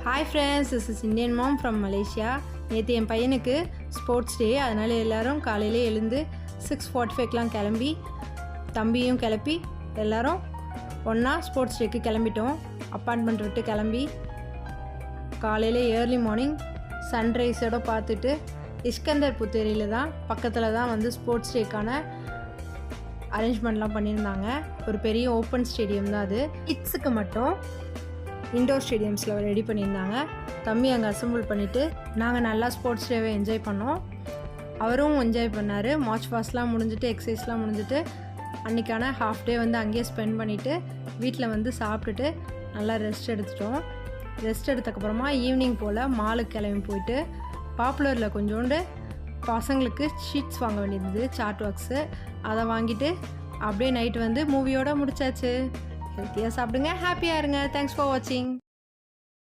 Hi friends, this is Indian mom from Malaysia. நேற்று என் பையனுக்கு ஸ்போர்ட்ஸ் டே. அதனால் எல்லோரும் காலையிலே எழுந்து 6:45 கிளம்பி தம்பியும் கிளப்பி எல்லோரும் ஒன்றா ஸ்போர்ட்ஸ் டேக்கு கிளம்பிட்டோம். அப்பார்ட்மெண்ட் விட்டு கிளம்பி காலையில் ஏர்லி மார்னிங் சன்ரைஸோடு பார்த்துட்டு இஸ்கந்தர் புத்தேரியில் தான் பக்கத்தில் தான் வந்து ஸ்போர்ட்ஸ் டேக்கான அரேஞ்ச்மெண்ட்லாம் பண்ணியிருந்தாங்க. ஒரு பெரிய ஓப்பன் ஸ்டேடியம் தான் அது. கிட்ஸுக்கு மட்டும் இண்டோர் ஸ்டேடியம்ஸில் ரெடி பண்ணியிருந்தாங்க. தம்பி அங்கே அசம்பிள் பண்ணிவிட்டு நாங்கள் நல்லா ஸ்போர்ட்ஸ் டேவை என்ஜாய் பண்ணோம். அவரும் என்ஜாய் பண்ணார். மார்ச் பாஸ்ட்லாம் முடிஞ்சுட்டு எக்ஸசைஸ்லாம் முடிஞ்சுட்டு அன்றைக்கான ஹாஃப் டே வந்து அங்கேயே ஸ்பெண்ட் பண்ணிவிட்டு வீட்டில் வந்து சாப்பிட்டுட்டு நல்லா ரெஸ்ட் எடுத்துட்டோம். ரெஸ்ட் எடுத்தக்கப்புறமா ஈவினிங் போல் மாலுக்கு கிளம்பி போயிட்டு பாப்புலரில் கொஞ்சோண்டு பசங்களுக்கு ஷீட்ஸ் வாங்க வேண்டியிருந்தது, சார்ட் ஒர்க்ஸு. அதை வாங்கிட்டு அப்படியே நைட்டு வந்து மூவியோடு முடிச்சாச்சு. ஹெல்த்தியாக சாப்பிடுங்க, ஹாப்பியாக இருங்க. தேங்க்ஸ் ஃபார் வாட்சிங்.